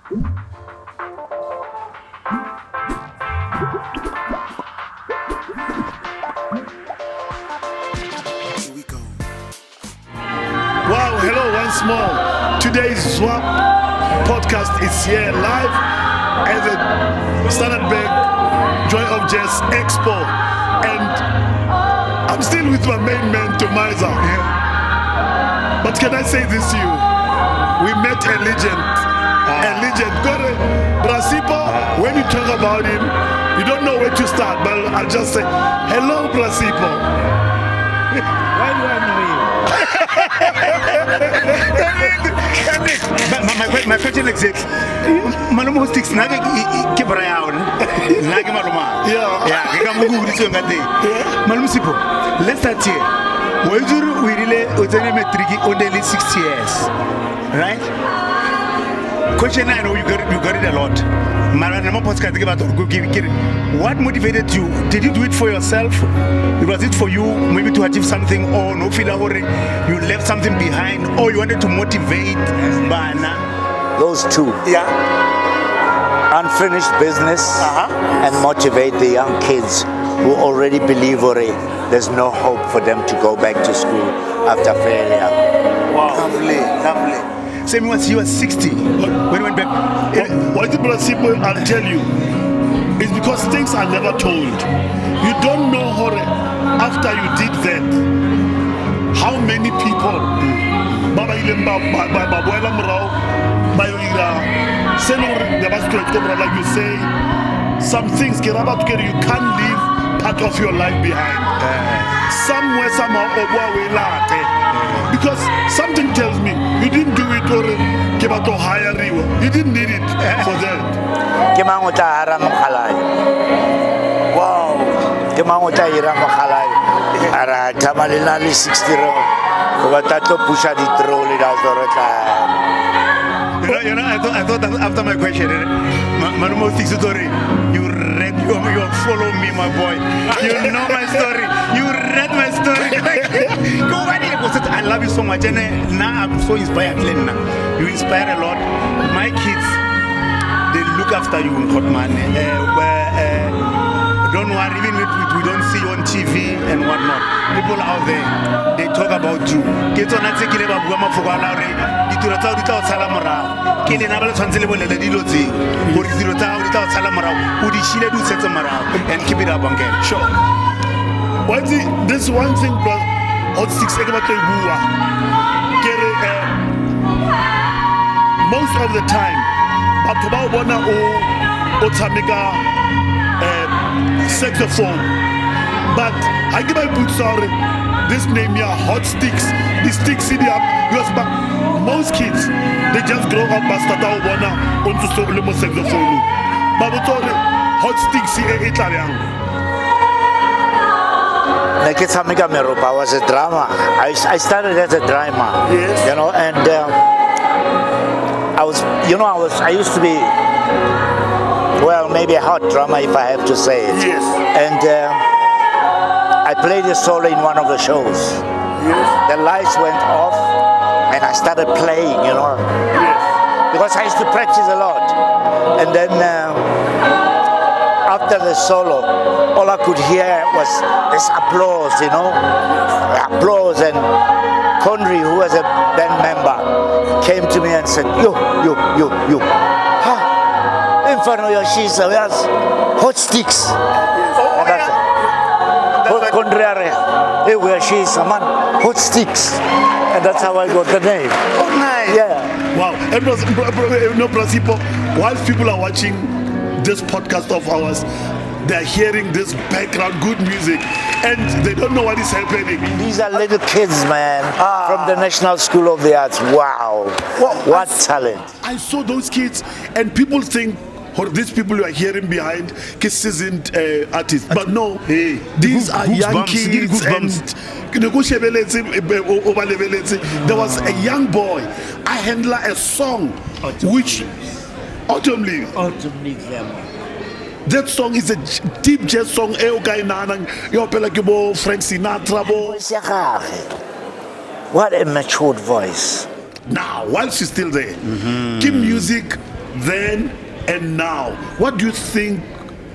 Wow, hello once more. Today's Zwap podcast is here live at the Standard Bank Joy of Jazz Expo. And I'm still with my main man, Tomiza. But can I say this to you? We met a legend. A legend. Brasipo, when you talk about him, you don't know where to start. But I'll just say, hello, Brasipo. Why do I know you? my question is this. Maluma Hotsticks nage kibra yawo nage maluma. Yeah, ngikamuku ukuthi ngade. Maluma Sipo, let's start here. Wezuru wirile ozene matric only 6 years. Right? Question I know you got it a lot. What motivated you? Did you do it for yourself? Was it for you maybe to achieve something, or no feel you left something behind, or you wanted to motivate Bana? Those two. Yeah. Unfinished business and motivate the young kids who already believe there's no hope for them to go back to school after failure. Wow. Lovely. Same once you were 60 when you went back. What the principle I'll tell you is because things are never told. You don't know how after you did that, how many people like you say, some things you can't leave part of your life behind. Somewhere, somehow, because something tells me you didn't do it or to hire you. You didn't need it for that. Wow. Ara tamalina 60 ro. Watato pusha di trolley You know, I thought after my question, Maluma Hotsticks story, you follow me, my boy. You know my story. You read my story. I love you so much, and now I'm so inspired. You inspire a lot. My kids, they look after you in Hotman. Don't worry, even if we don't see you on TV and whatnot. People out there, they talk about you. Kids on that sekile ba bua mafoko a laure ditiro tsa di tla o tsala morao. Ke le na ba le tshwantse le bolele dilo tse. Go ditiro tsa di tla o tsala morao. O di shile di setse morao and keep it up again. Sure. Why this one thing, bro? Hotsticks most of the time, saxophone, but I give my boots sorry. This name here, Hotsticks, the sticks in up because most kids they just grow up and start out onto solo saxophone. But Hotsticks here Italian. I was a drama. I started as a drama. Yes. You know, and I used to be, well, maybe a hot drama if I have to say it. Yes. And I played a solo in one of the shows. Yes. The lights went off and I started playing, Yes. because I used to practice a lot. And then after the solo, all I could hear was this applause, applause. And Conry, who was a band member, came to me and said, you. In front of your she's Hotsticks. Hey, where she is, man, Hotsticks. And that's how I got the name. Oh, nice. Yeah. Wow. And while people are watching this podcast of ours, they're hearing this background good music and they don't know what is happening. These are little kids, man, from the National School of the Arts. Wow. What talent. I saw those kids and people think, these people you are hearing behind kids isn't artists, but no, these are young kids. And there was a young boy, I handle a song which Autumn League. That song is a deep jazz song. Frank Sinatra. What a matured voice. Now, while she's still there, keep music then and now. What do you think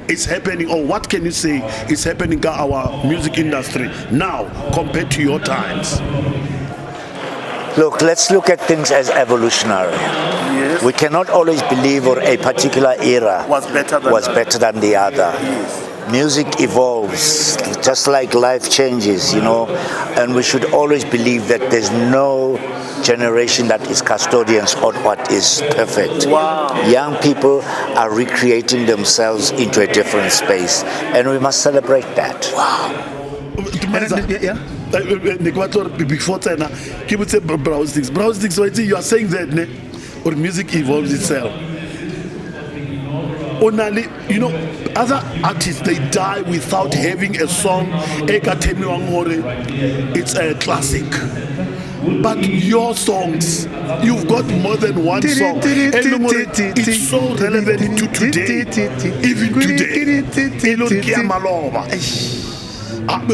is happening, or what can you say is happening in our music industry now compared to your times? Look, let's look at things as evolutionary. Yes. We cannot always believe or a particular era Was better than the other. Music evolves, just like life changes, and we should always believe that there's no generation that is custodians of what is perfect. Wow. Young people are recreating themselves into a different space, and we must celebrate that. Yeah. Before China, people say browse sticks. So you are saying that, or music evolves itself. Only, other artists, they die without having a song. It's a classic. But your songs, you've got more than one song. It's so relevant to today, even today.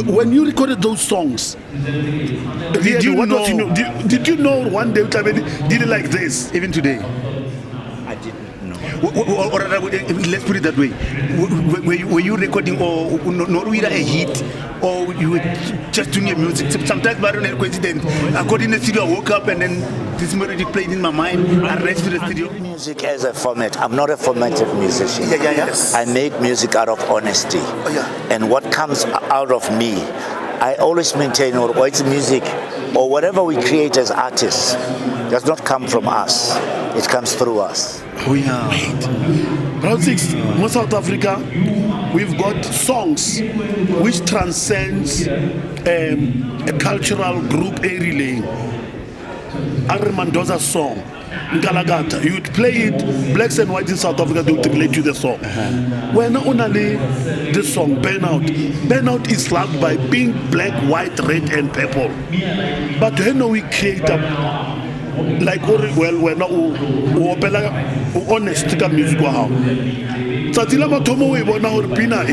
When you recorded those songs, did you know one day did it like this? Even today? I didn't know. Or let's put it that way. Were you recording or not with a hit, or you were just doing your music? Sometimes, by a coincidence, I got in the studio, I woke up, and then this melody played in my mind. I ran to the studio. Music as a format. I'm not a formatted musician. Yes. I make music out of honesty. And what comes out of me, I always maintain, or it's music, or whatever we create as artists, does not come from us. It comes through us. Round 6, most South Africa, we've got songs which transcends a cultural group, a relay. Ari Mandoza's song, Ngalagata, you would play it, blacks and whites in South Africa, they would relate to the song. When only this song, Burnout. Burnout is loved by pink, black, white, red, and purple. But when we create like we're not honest to music wow. Satila Matomo we bona or pina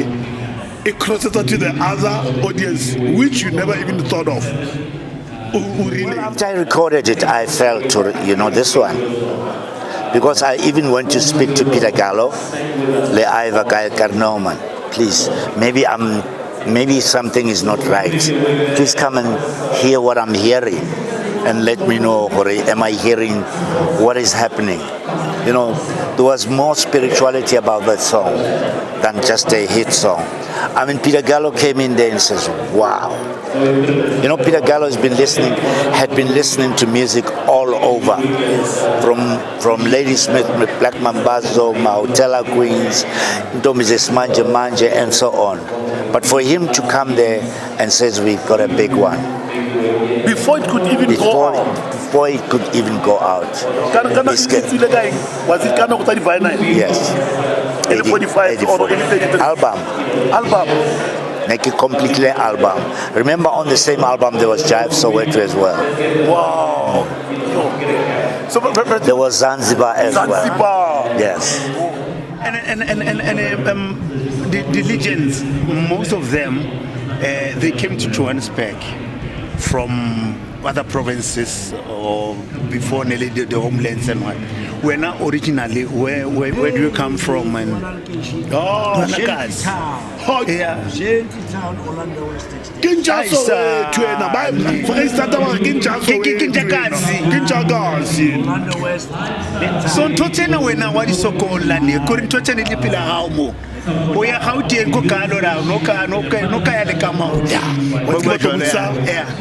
it crosses to the other audience which you never even thought of. Well, after I recorded it, I felt this one, because I even went to speak to Peter Gallo, Le Iva Karnoman. Please, maybe something is not right. Please come and hear what I'm hearing, and let me know, am I hearing what is happening? There was more spirituality about that song than just a hit song. I mean, Peter Gallo came in there and says, wow. Peter Gallo had been listening to music all over, from Lady Smith, Black Mambazo, Mautela Queens, Ntomizes Manje Manje, and so on. But for him to come there and says, we've got a big one. Before it could even go out. Before it could even go out. Was it Kana Kutari Vinyl? Yes. 45 or 83? Album. Make a completely album. Remember, on the same album there was Jive Soweto as well. Wow. So there was Zanzibar as well. Yes. And the legends, most of them, they came to Johannesburg from other provinces or before nearly the homelands and what. Where now originally, where do you come from? And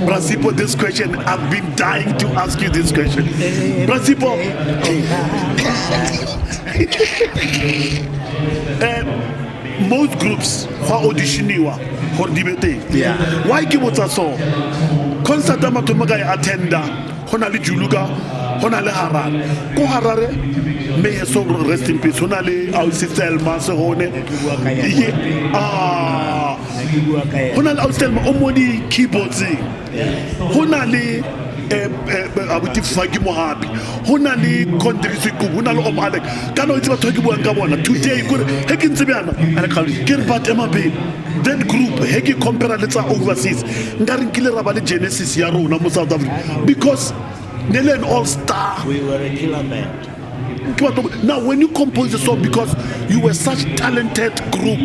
Brasipo, this question, I've been dying to ask you this question. Brasipo, most groups who auditioniwa for debate. Why give us a song? Concert amatomaga attenda, honali juluga, honale harare. Ko harare, may a song rest in peace. Honale ausitelma sehone. Honale ausitelma omodi keyboards. Honale abuti fagi mohabi honali kondrisi ku honali omalek kana o tseba thoki buang ka bona today go hekin tsibyana ke re bat emabe that group heki compare le tsa overseas ngari nkile raba le Genesis ya rona mo South Africa because nele an all star. We were a killer band. Now, when you compose a song, because you were such talented group,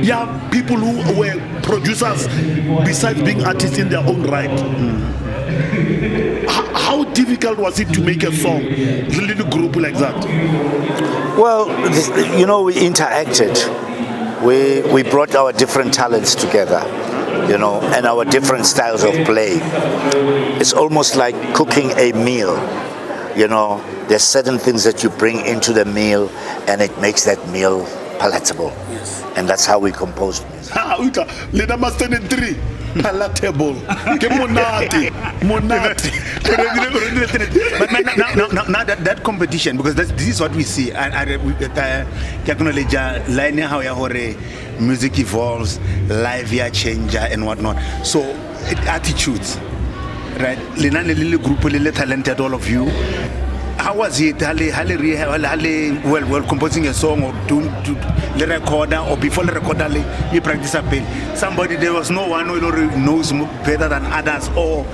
yeah, people who were producers besides being artists in their own right. How difficult was it to make a song, a little group like that? Well, we interacted. We brought our different talents together, and our different styles of play. It's almost like cooking a meal. There's certain things that you bring into the meal, and it makes that meal palatable. Yes. And that's how we composed music. Palatable. Monati. But now that competition, because this is what we see. Music evolves, life change and whatnot. So attitudes, right? Little group, little talented, all of you. How was it? Well, composing a song or to the recorder, or before the recorder, you practice a pen. Somebody, there was no one who knows better than others, or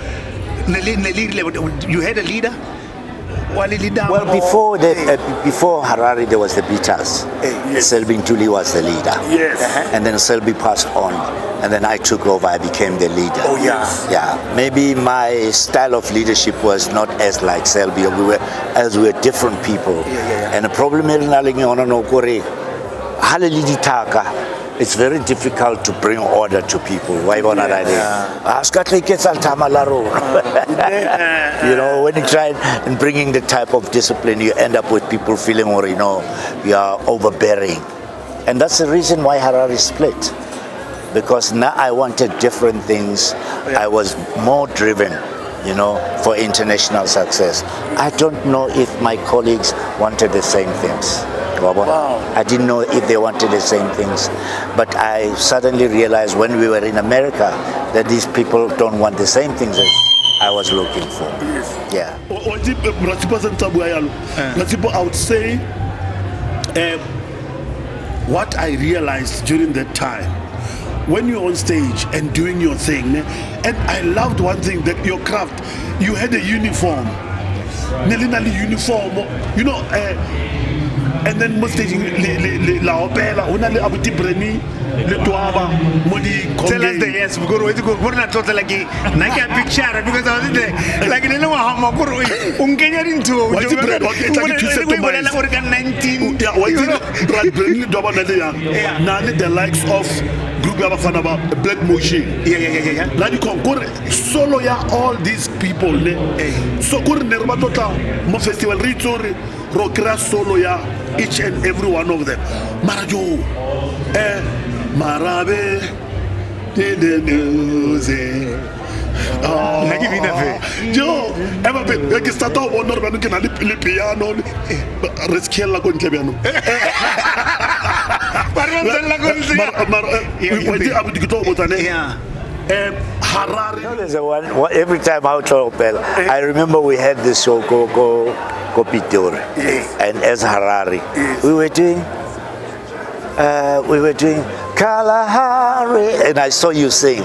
you had a leader? Well, before Harare, there was the Beaters. Yes. Selby Ntuli was the leader. Yes. And then Selby passed on, and then I took over. I became the leader. Oh, yeah. Yeah. Maybe my style of leadership was not as like Selby. We were different people. Yeah. And the problem is, it's very difficult to bring order to people. Why when you try and bringing the type of discipline, you end up with people feeling, you are overbearing. And that's the reason why Harare split. Because now I wanted different things. I was more driven, for international success. I don't know if my colleagues wanted the same things. Wow. I didn't know if they wanted the same things, but I suddenly realized when we were in America that these people don't want the same things as I was looking for. Yes. Yeah. I would say what I realized during that time, when you're on stage and doing your thing, and I loved one thing, that your craft, you had a uniform. And then most staging la opera, una le abuti breni, le tuaba, modi. Tell us the yes, we're not total like a picture because I was there. Like the little Hamakuru, Ungenya into 19. Yeah, why did the likes of group Yabafanaba, Black Moshi. Yeah. Now you come solo ya all these people. So good Nermatota, Mo Festival Ritori, Rokra solo ya each and every one of them. Marajo, Marabe, the news. Yo, ever been like start out one or can I piano, rescale con Cabiano. Harare. Every time out of Bell, I remember we had this show go Pitor, and as Harare, we were doing Kalahari, and I saw you sing.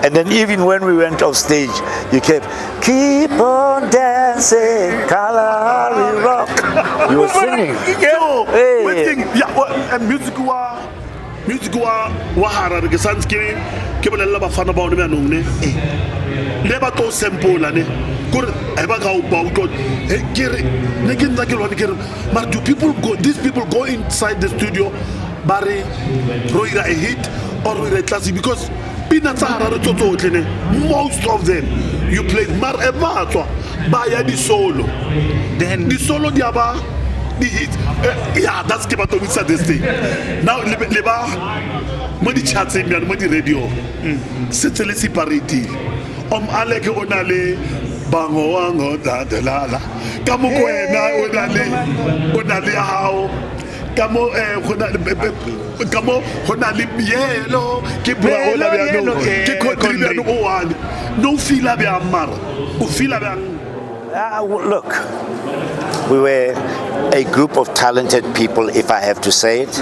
And then even when we went off stage, you kept keep on dancing, Kalahari rock. You were singing. And music wa Harare ke sanskiri ke bolela bafana ba one ba nongne le ba to simple ne gore e ba ga ba utlo kere ne ke ntsa ke lwane kere but do people go, these people go inside the studio bare roira a hit or roira a classic, because pina tsa Harare tsotle ne most of them you played mar e batswa ba ya di solo, then di solo di aba the hit. Yeah, that's keep out of this thing. Now, leba, money chatting, money radio. C'était séparé. Aleke onale, bango wango da de lala. Kamo koena onale hao. Kamo onale yellow. Ke bra ola biano. Ke kodri biano oan. No fila bi amar. O fila bi. Look, we were a group of talented people, if I have to say it,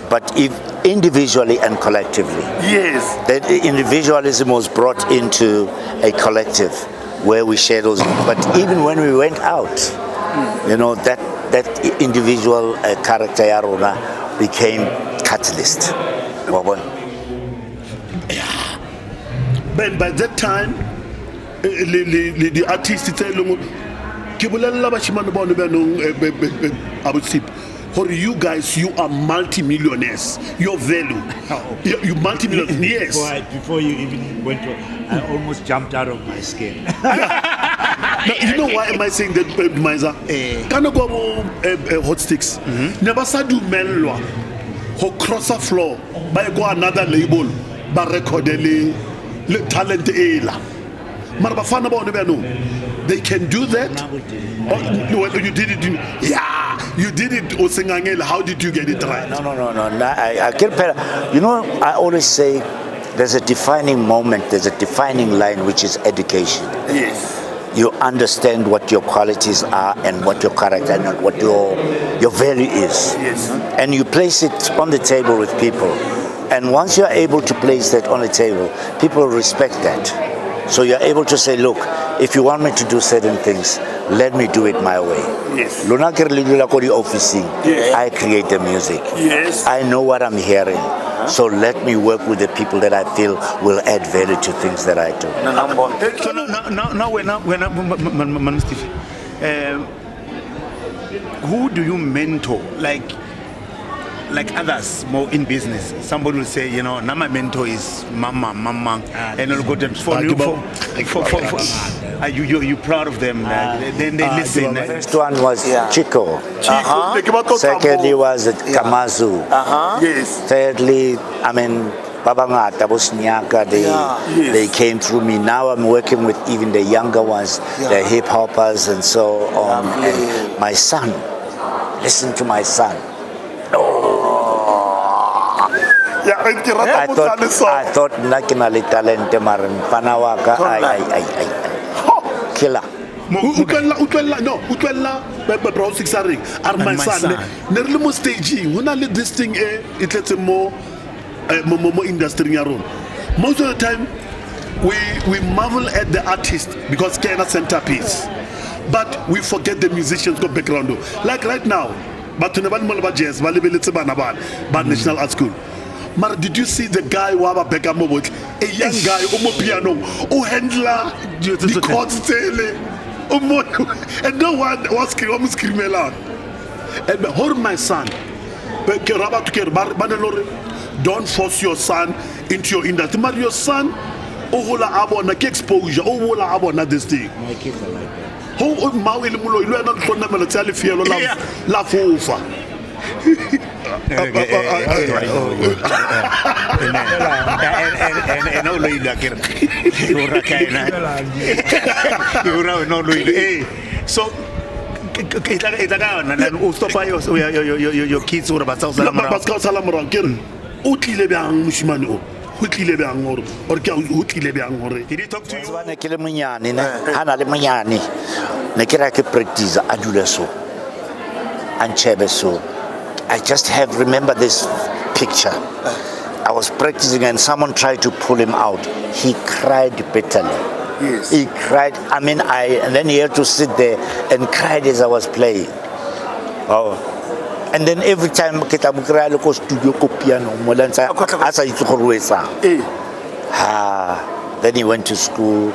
but if individually and collectively. Yes. That individualism was brought into a collective where we shared those. But even when we went out, that individual character ya rona became catalyst. Wabona? But by that time, the artist tell them, for you guys, you are multi-millionaires. Your value, you multi-millionaires. Yes. Before you even went to, I almost jumped out of my skin. Now, you know why am I saying that, Maiza? Can I go Hotsticks? Never said do melwa. Ho cross a floor by go another label, but record the talent ela. Marabafana no. They can do that. Oh, you did it. You did it. Osengangela. How did you get it right? No. I can't. You know, I always say there's a defining moment. There's a defining line, which is education. Yes. You understand what your qualities are and what your character and what your value is. Yes. And you place it on the table with people. And once you're able to place that on the table, people respect that. So you're able to say, look, if you want me to do certain things, let me do it my way. Yes. Yes. I create the music. Yes. I know what I'm hearing. So let me work with the people that I feel will add value to things that I do. So now when Steve, who do you mentor? Like others more in business, somebody will say, you know, now my mentor is mama, and I'll go to for you proud of them. Then they listen. The first one was Chico. Secondly was Kamazu. Yes. Thirdly, I mean, Babangata, Bosniaka, they came through me. Now I'm working with even the younger ones, the hip hoppers and so on. And my son, listen to my son. I thought nakinali talente maran panawaka ay killer. Bro, 6 are my son. Nearly more staging. When I let this thing, it lets more industry around. Most of the time, we marvel at the artist because they're a centerpiece, but we forget the musicians go background. Like right now, but to never know about jazz, but National Art School. But did you see the guy who have a Beckham with a young guy who piano who handler the chords and no one was screaming out. And hold my son. Don't force your son into your industry. But your son, ohola abona exposure, ohola abona this thing. My kids are like that. How mau ilmulo ilu na kona melotali fielo la fufa. So your kids or about South Did he talk to you? I just remember this picture. I was practicing and someone tried to pull him out. He cried bitterly. Yes. He cried. I mean, and then he had to sit there and cried as I was playing. Oh. And then every time kita mukra loko studio ko piano molansa asa itsukhorwesa. Then he went to school.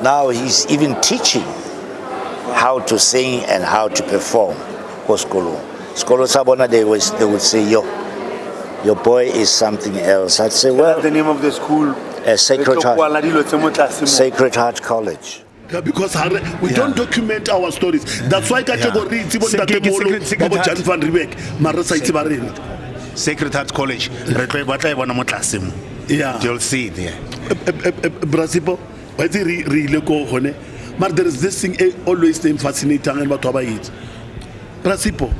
Now he's even teaching how to sing and how to perform. Skolo Sabona, they would say, your boy is something else. I'd say, well, the name of the school? Sacred Heart College. Yeah, because we don't document our stories. That's why category Sacred Heart College. Yeah. You'll see it there. Brasipo, but there is this thing always fascinating about it. Brasipo,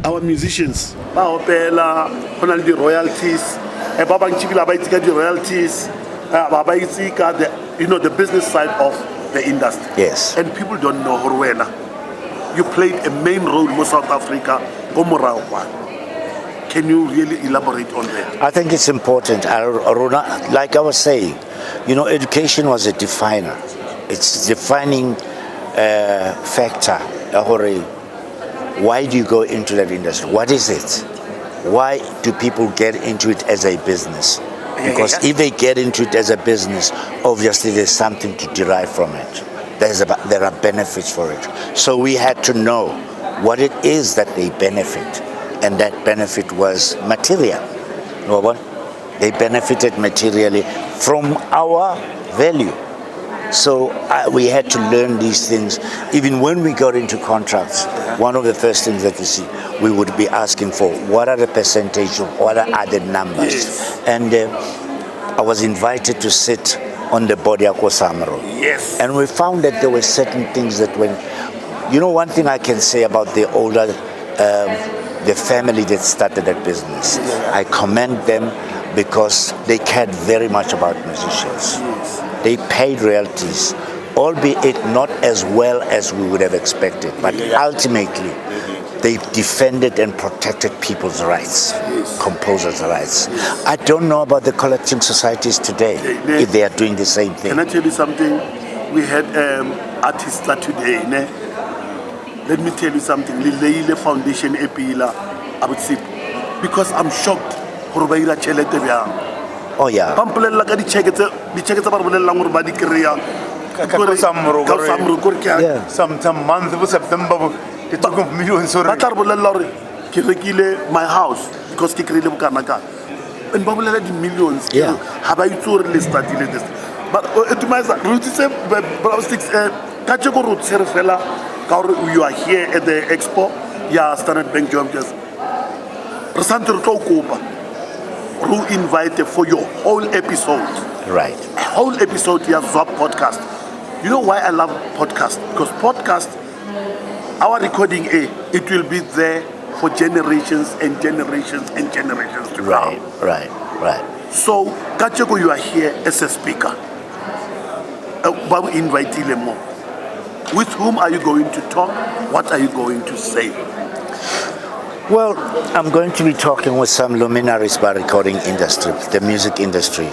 our musicians, the royalties, the royalties, the business side of the industry. Yes. And people don't know Horwena. You played a main role in South Africa. Can you really elaborate on that? I think it's important. Like I was saying, education was a definer. It's defining factor. why do you go into that industry? What is it? Why do people get into it as a business? Because if they get into it as a business, obviously there's something to derive from it. There are benefits for it. So we had to know what it is that they benefit. And that benefit was material. You know what? They benefited materially from our value. So we had to learn these things. Even when we got into contracts, one of the first things that you see, we would be asking for, what are the percentage, what are the numbers? Yes. And I was invited to sit on the body of Kosamaro. Yes. And we found that there were certain things that when, you know, one thing I can say about the older, the family that started that business, I commend them because they cared very much about musicians. They paid royalties, albeit not as well as we would have expected, but ultimately they defended and protected people's rights, composers' rights. I don't know about the collecting societies today, if they are doing the same thing. Can I tell you something? We had artists today. Let me tell you something. Lileile Foundation Epila, I would say, because I'm shocked. Oh yeah. Some month of September, it took millions. My house because and millions. Have I told this? But to myself, you are here at the expo. Yeah, Standard Bank job just. Who invited for your whole episode. Right. A whole episode here, Zwap podcast. You know why I love podcast? Because podcast, our recording, it will be there for generations and generations and generations to come. Right. So, Kacheko, you are here as a speaker. Babu invite more. With whom are you going to talk? What are you going to say? Well, I'm going to be talking with some luminaries about recording industry, the music industry.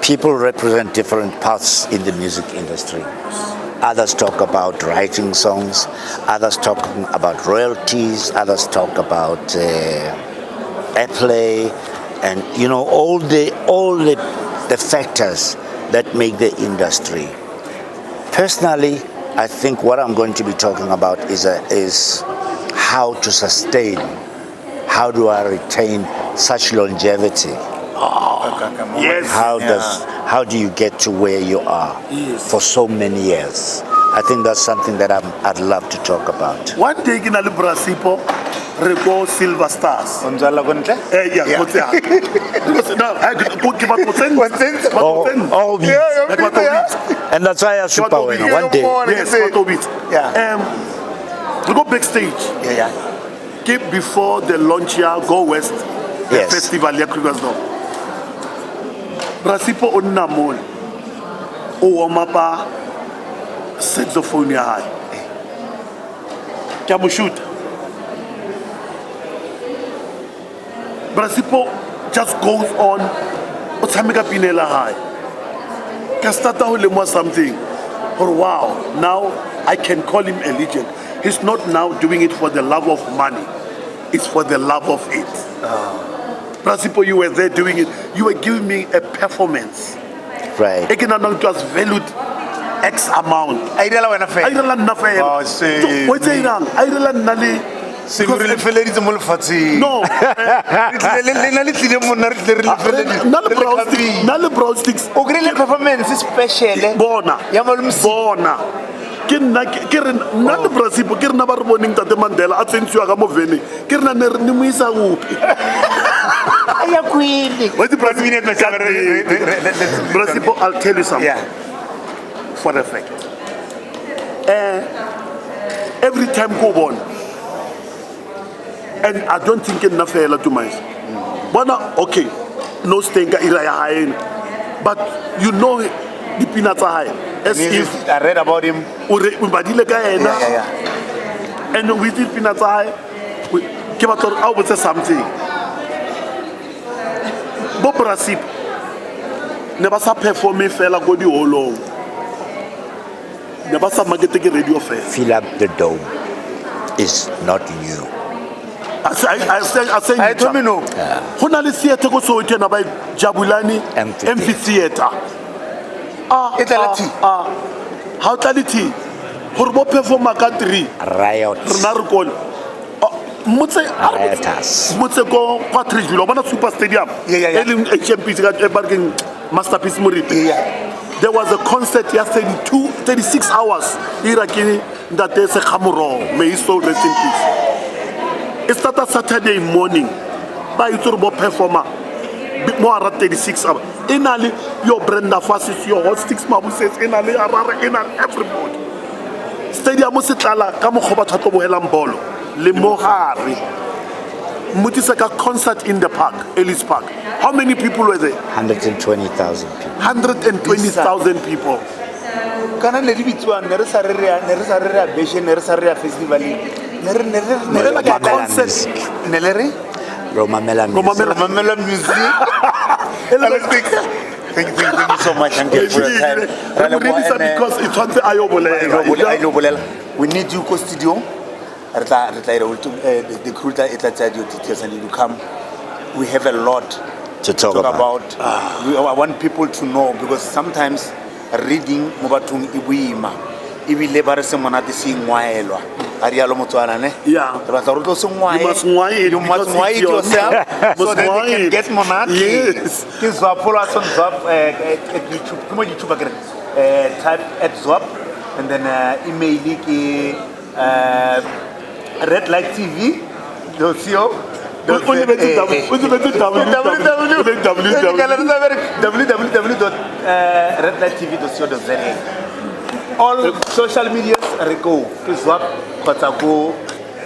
People represent different paths in the music industry. Others talk about writing songs, others talk about royalties, others talk about airplay, and you know all the factors that make the industry. Personally, I think what I'm going to be talking about is how to sustain, how do I retain such longevity? Yes. How do you get to where you are for so many years? I think that's something that I'd love to talk about. One day in Brasipo, Reco Silver Stars. And that's why I should power one day. Yes, we go backstage. Keep before the launch here, go west. The festival here, Krugersdorp. Brasipo on Namol. Mapa saxophone high. Kamu shoot. Brasipo just goes on. Otsamika Pinela high. Kastata Hulema something. Or wow, now I can call him a legend. He's not now doing it for the love of money. It's for the love of it. Brasipo, you were there doing it. You were giving me a performance. Right. It was valued X amount. I don't No. Nale Brownstix. Performance special. Bona. Nale Brasipo, Kirna Barboning Tate Mandela, Atsentua Gamoveni, Kirna Nimisa Whoop. What's the Brazilian Brasipo? I'll tell you something. For the fact. Every time go on. And I don't think enough to my. But okay, no stinker high, but you know the peanuts are high. As if I read about him. And we did peanuts high. We came out with something. Bob Brasip never saw performing fella go the whole long. Never saw marketing radio fair. Fill up the dome. is not new. I say I told me no. Go na le theater go Soweto na ba Jabulani Amphitheater. E tla thi. How tality? Gore bo performa ka 3. Riot. Rena re kole. Rioters. Motse go kwa Trijilo bona Super Stadium. Yeah. Eleng HMPs ka parking Masterpiece Moriti. Yeah. There was a concert yesterday, 36 hours. Iraqi that there's a Khamuro. May his soul rest in peace. It started Saturday morning. By Turbo performer. More than 36 hours. Inali, your Brenda Fassis, your Hotsticks Mabuse, Inali, Arara, Inali, everybody. Stadium Musitala, Kamukoba Tato Helambolo, Limohari. Mutisaka concert in the park, Ellis Park. How many people were there? 120,000 people. 120,000 people. Kana le bitswa ne re sa re beshe ne re sa re festival ne re like a concert. ne le re Romamela music. Thank you so much. Thank you for your time. Because it's on the Ayobolela. We need you in studio. The crew details and you come. We have a lot to talk about. I want people to know because sometimes reading mobatung ibuima ibile ba re se monate se ngwaelwa a rialo motswana ne Yeah. You must why it yourself so that they can get monate. Yes. Zwap, follow us on Zwap at YouTube. Come on YouTube again. Type at Zwap and then email ki Red Light TV. www.redlighttv.co.za. All social medias are go. Zwap, Kotago,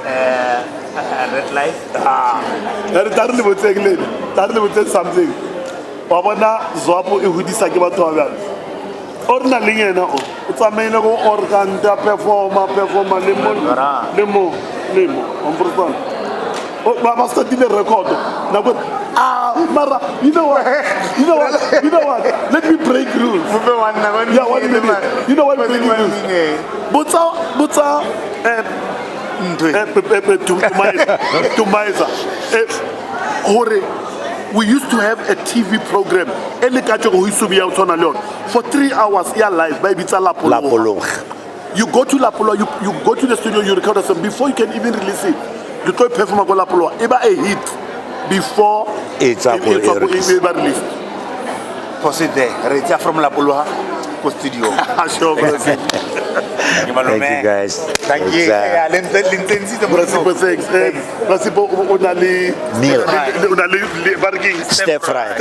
Red Light. Tarle would say something. Wabona Zwapo ihudisa ke batho ba bjang. Orna le yena o tsamaile go organ da performer lemo on person. Oh, ba startile record. Na go mara you know what? Let me break rules. Yeah, 1 minute. You know what breaking rules? Butsa to Maiza. We used to have a TV program. For 3 hours, yeah, live. Baby, it's a Lapolo. You go to Lapolo, you go to the studio, you record a song before you can even release it. You go perform a Lapolo. Eba a hit before it's released. Proceed there. It's from Lapolo studio. Thank you guys. Thank you. Stir fry.